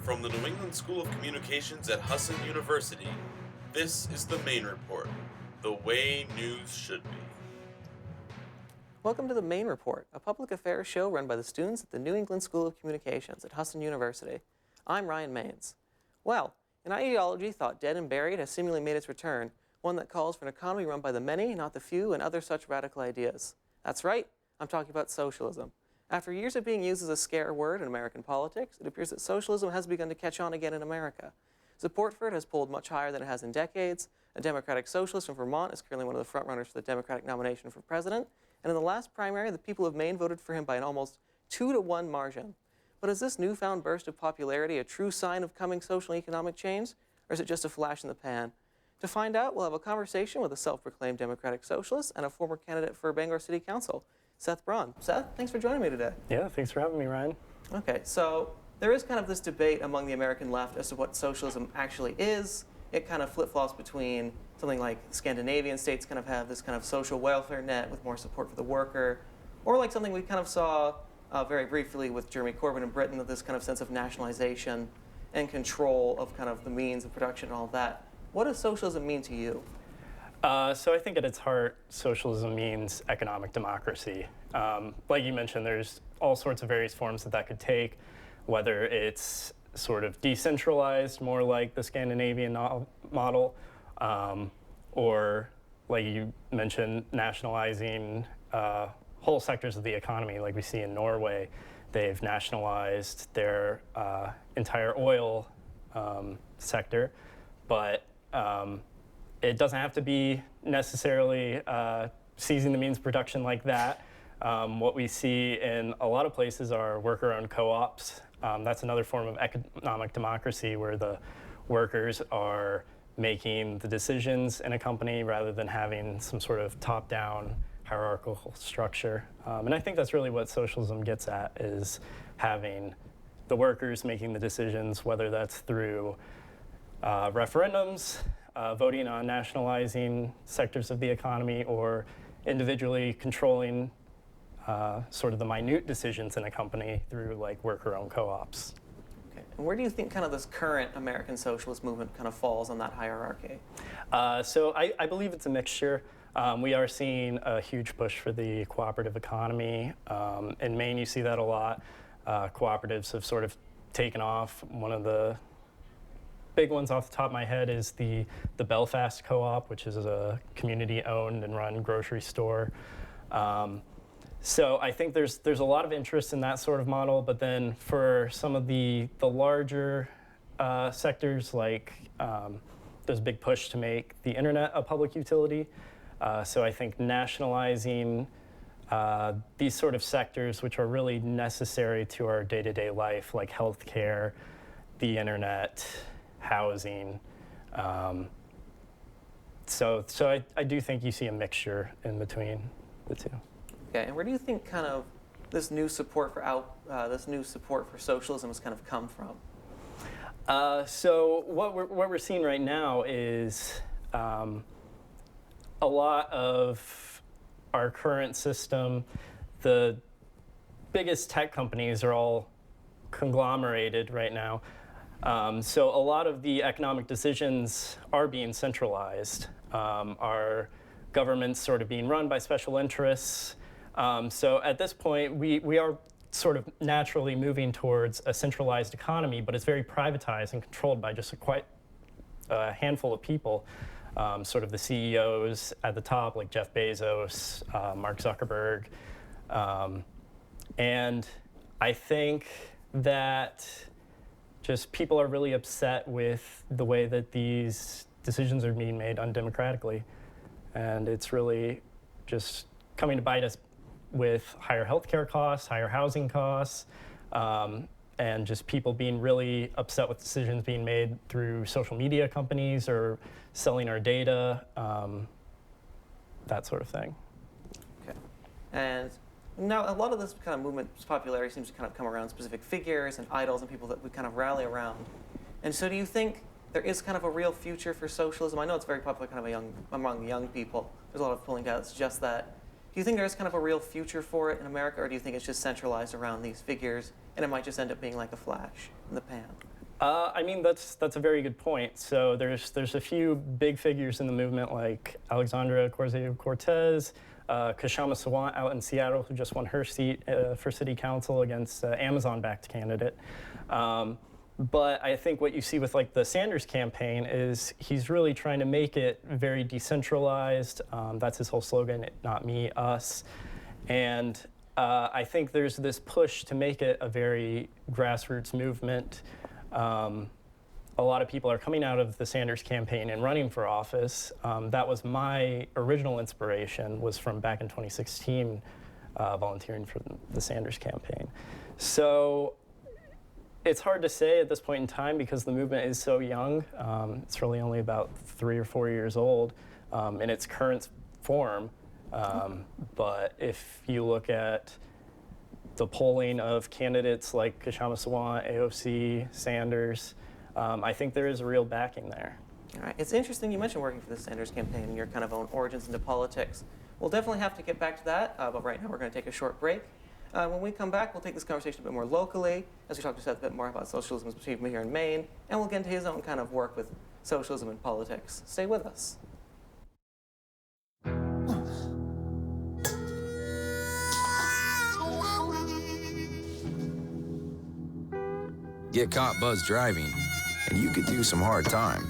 From the New England School of Communications at Husson University, this is the Maine Report, the way news should be. Welcome to the Maine Report, a public affairs show run by the students at the New England School of Communications at Husson University. I'm Ryan Maines. Well, an ideology thought dead and buried has seemingly made its return, one that calls for an economy run by the many, not the few, and other such radical ideas. That's right, I'm talking about socialism. After years of being used as a scare word in American politics, it appears that socialism has begun to catch on again in America. Support for it has pulled much higher than it has in decades. A Democratic socialist from Vermont is currently one of the frontrunners for the Democratic nomination for president. And in the last primary, the people of Maine voted for him by an almost 2-to-1 margin. But is this newfound burst of popularity a true sign of coming social and economic change, or is it just a flash in the pan? To find out, we'll have a conversation with a self-proclaimed Democratic socialist and a former candidate for Bangor City Council, Seth Braun. Seth, thanks for joining me today. Yeah, thanks for having me, Ryan. Okay, so there is kind of this debate among the American left as to what socialism actually is. It kind of flip-flops between something like Scandinavian states kind of have this kind of social welfare net with more support for the worker, or like something we kind of saw very briefly with Jeremy Corbyn in Britain, of this kind of sense of nationalization and control of kind of the means of production and all of that. What does socialism mean to you? So I think at its heart, socialism means economic democracy. Like you mentioned, there's all sorts of various forms that could take, whether it's sort of decentralized, more like the Scandinavian model, or like you mentioned, nationalizing whole sectors of the economy, like we see in Norway. They've nationalized their entire oil sector, but it doesn't have to be necessarily seizing the means of production like that. What we see in a lot of places are worker-owned co-ops. That's another form of economic democracy where the workers are making the decisions in a company rather than having some sort of top-down hierarchical structure. And I think that's really what socialism gets at, is having the workers making the decisions, whether that's through referendums, voting on nationalizing sectors of the economy, or individually controlling sort of the minute decisions in a company through like worker-owned co-ops. Okay. And where do you think kind of this current American socialist movement kind of falls on that hierarchy? So I believe it's a mixture. We are seeing a huge push for the cooperative economy. In Maine, you see that a lot. Cooperatives have sort of taken off. One of the big ones off the top of my head is the Belfast Co-op, which is a community-owned and run grocery store. So I think there's a lot of interest in that sort of model, but then for some of the larger sectors, like there's a big push to make the internet a public utility. So I think nationalizing these sort of sectors, which are really necessary to our day-to-day life, like healthcare, the internet, housing. So I do think you see a mixture in between the two. Okay, and where do you think kind of this new support for socialism has kind of come from? So what we're seeing right now is a lot of our current system. The biggest tech companies are all conglomerated right now. So a lot of the economic decisions are being centralized. Our government's sort of being run by special interests. So at this point, we are sort of naturally moving towards a centralized economy, but it's very privatized and controlled by just quite a handful of people. Sort of the CEOs at the top, like Jeff Bezos, Mark Zuckerberg. And I think that just people are really upset with the way that these decisions are being made undemocratically. And it's really just coming to bite us with higher healthcare costs, higher housing costs, and just people being really upset with decisions being made through social media companies or selling our data, that sort of thing. Okay. And now a lot of this kind of movement's popularity seems to kind of come around specific figures and idols and people that we kind of rally around. And so do you think there is kind of a real future for socialism? I know it's very popular kind of among young people. There's a lot of polling data that suggests that. Do you think there's kind of a real future for it in America, or do you think it's just centralized around these figures and it might just end up being like a flash in the pan? I mean, that's a very good point. So there's a few big figures in the movement like Alexandria Ocasio-Cortez, Kashama Sawant out in Seattle, who just won her seat for city council against Amazon-backed candidate. But I think what you see with like the Sanders campaign is he's really trying to make it very decentralized. That's his whole slogan, not me, us. And I think there's this push to make it a very grassroots movement. A lot of people are coming out of the Sanders campaign and running for office. That was my original inspiration, was from back in 2016, volunteering for the Sanders campaign. So it's hard to say at this point in time because the movement is so young. It's really only about 3 or 4 years old in its current form. But if you look at the polling of candidates like Kashama Sawant, AOC, Sanders, I think there is a real backing there. All right. It's interesting you mentioned working for the Sanders campaign and your kind of own origins into politics. We'll definitely have to get back to that, but right now we're going to take a short break. When we come back, we'll take this conversation a bit more locally as we talk to Seth a bit more about socialism's achievement here in Maine, and we'll get into his own kind of work with socialism and politics. Stay with us. Get caught buzzed driving, and you could do some hard time.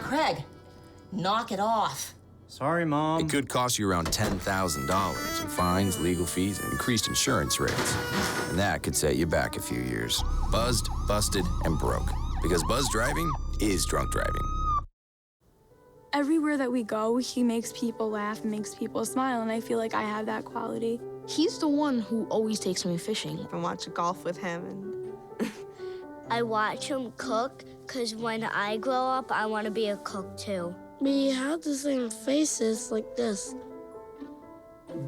Craig, knock it off. Sorry, Mom. It could cost you around $10,000 in fines, legal fees, and increased insurance rates. And that could set you back a few years. Buzzed, busted, and broke. Because buzz driving is drunk driving. Everywhere that we go, he makes people laugh and makes people smile, and I feel like I have that quality. He's the one who always takes me fishing. I watch golf with him. And I watch him cook, because when I grow up, I want to be a cook too. We have the same faces like this.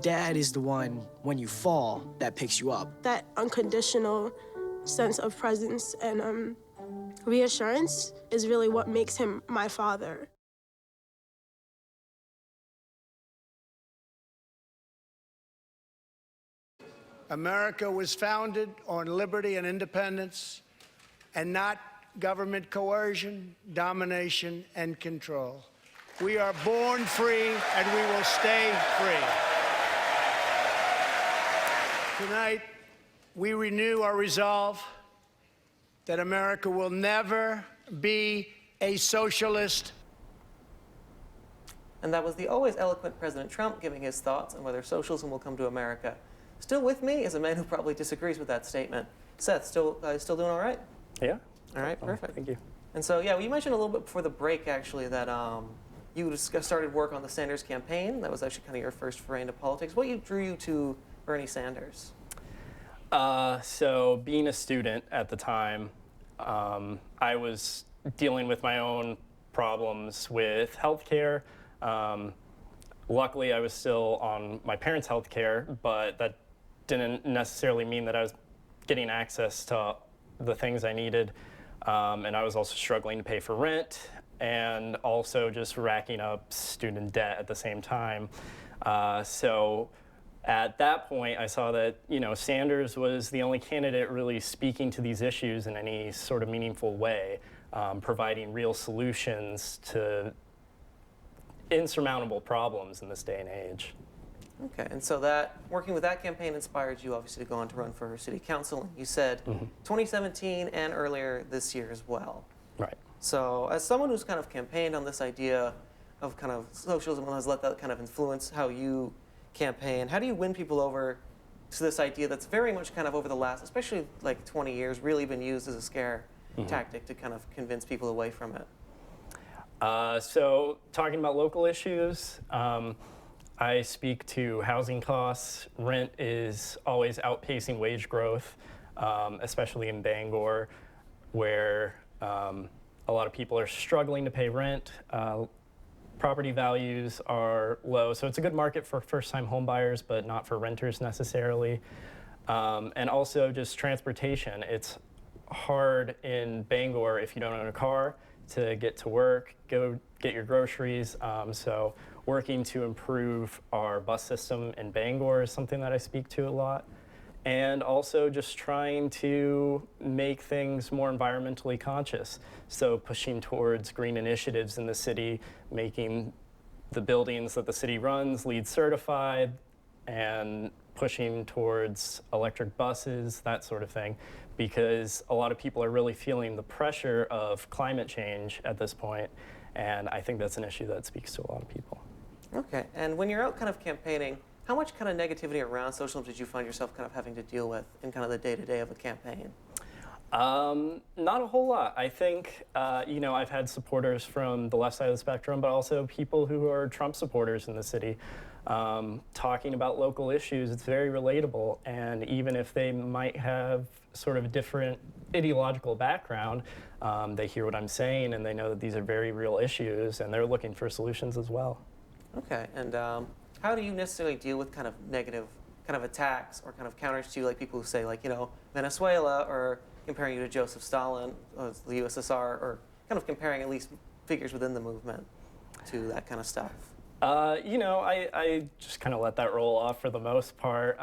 Dad is the one, when you fall, that picks you up. That unconditional sense of presence and reassurance is really what makes him my father. America was founded on liberty and independence, and not government coercion, domination, and control. We are born free, and we will stay free. Tonight, we renew our resolve that America will never be a socialist. And that was the always eloquent President Trump giving his thoughts on whether socialism will come to America. Still with me is a man who probably disagrees with that statement. Seth, still doing all right? Yeah. All right, perfect. Thank you. And so, yeah, well, you mentioned a little bit before the break, actually, that you just started work on the Sanders campaign. That was actually kind of your first foray into politics. What drew you to Bernie Sanders? So being a student at the time, I was dealing with my own problems with healthcare. Luckily, I was still on my parents' healthcare, but that didn't necessarily mean that I was getting access to the things I needed. And I was also struggling to pay for rent and also just racking up student debt at the same time. So at that point, I saw that, Sanders was the only candidate really speaking to these issues in any sort of meaningful way, providing real solutions to insurmountable problems in this day and age. Okay, and so that working with that campaign inspired you, obviously, to go on to run for city council. You said 2017 and earlier this year as well. Right. So as someone who's kind of campaigned on this idea of kind of socialism and has let that kind of influence how you campaign, how do you win people over to this idea that's very much kind of over the last, especially like 20 years, really been used as a scare tactic to kind of convince people away from it? So talking about local issues, I speak to housing costs. Rent is always outpacing wage growth, especially in Bangor, where a lot of people are struggling to pay rent. Property values are low, so it's a good market for first-time home buyers, but not for renters necessarily. And also just transportation. It's hard in Bangor if you don't own a car to get to work, go get your groceries. So working to improve our bus system in Bangor is something that I speak to a lot. and also just trying to make things more environmentally conscious. So pushing towards green initiatives in the city, making the buildings that the city runs LEED certified, and pushing towards electric buses, that sort of thing, because a lot of people are really feeling the pressure of climate change at this point, and I think that's an issue that speaks to a lot of people. Okay, and when you're out kind of campaigning, how much kind of negativity around socialism did you find yourself kind of having to deal with in kind of the day-to-day of a campaign? Not a whole lot. I think, I've had supporters from the left side of the spectrum, but also people who are Trump supporters in the city. Talking about local issues, it's very relatable, and even if they might have sort of a different ideological background, they hear what I'm saying and they know that these are very real issues and they're looking for solutions as well. Okay, and how do you necessarily deal with kind of negative kind of attacks or kind of counters to you, like people who say, like, Venezuela, or comparing you to Joseph Stalin, the USSR, or kind of comparing at least figures within the movement to that kind of stuff? I just kind of let that roll off for the most part.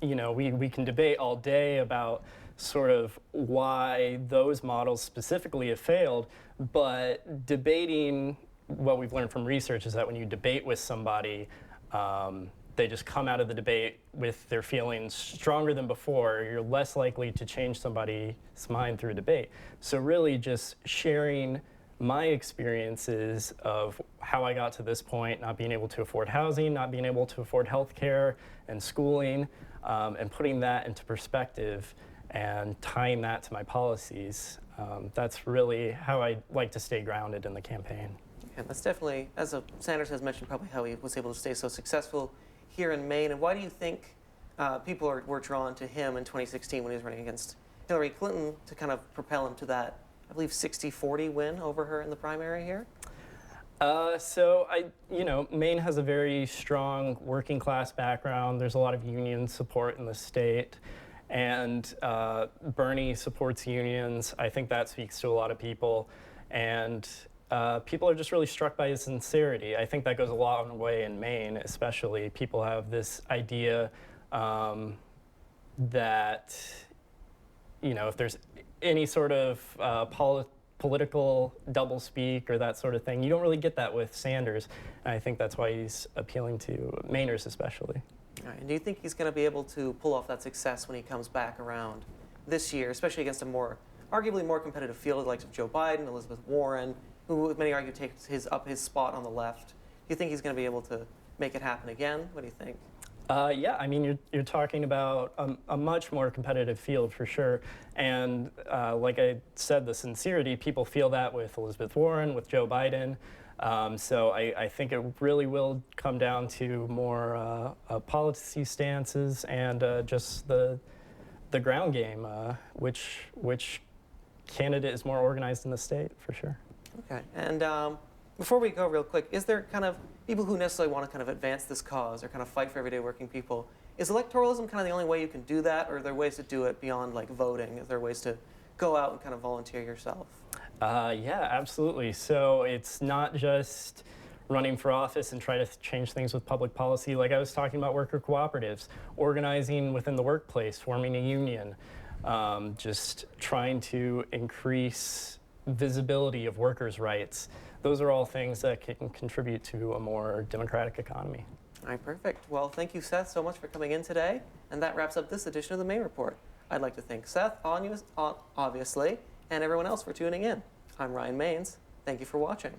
We can debate all day about sort of why those models specifically have failed, but debating, what we've learned from research is that when you debate with somebody, they just come out of the debate with their feelings stronger than before. You're less likely to change somebody's mind through debate. So really just sharing my experiences of how I got to this point, not being able to afford housing, not being able to afford health care and schooling, and putting that into perspective and tying that to my policies. That's really how I like to stay grounded in the campaign. And that's definitely, as Sanders has mentioned, probably how he was able to stay so successful here in Maine. And why do you think people were drawn to him in 2016 when he was running against Hillary Clinton to kind of propel him to that, I believe, 60-40 win over her in the primary here? Maine has a very strong working class background. There's a lot of union support in the state, and Bernie supports unions. I think that speaks to a lot of people, and people are just really struck by his sincerity. I think that goes a long way in Maine, especially. People have this idea that, if there's any sort of political doublespeak or that sort of thing, you don't really get that with Sanders. And I think that's why he's appealing to Mainers especially. All right, and do you think he's going to be able to pull off that success when he comes back around this year, especially against a arguably more competitive field like Joe Biden, Elizabeth Warren, who many argue takes his spot on the left? Do you think he's going to be able to make it happen again? What do you think? Yeah, I mean, you're talking about a much more competitive field for sure. And like I said, the sincerity, people feel that with Elizabeth Warren, with Joe Biden. So I think it really will come down to more policy stances and just the ground game, which candidate is more organized in the state, for sure. Okay, and before we go real quick, is there kind of people who necessarily want to kind of advance this cause or kind of fight for everyday working people? Is electoralism kind of the only way you can do that, or are there ways to do it beyond like voting? Is there ways to go out and kind of volunteer yourself? Yeah, absolutely. So it's not just running for office and try to change things with public policy. Like I was talking about worker cooperatives, organizing within the workplace, forming a union, just trying to increase visibility of workers' rights. Those are all things that can contribute to a more democratic economy. All right, perfect. Well, thank you, Seth, so much for coming in today. And that wraps up this edition of the Maine Report. I'd like to thank Seth, obviously, and everyone else for tuning in. I'm Ryan Maines. Thank you for watching.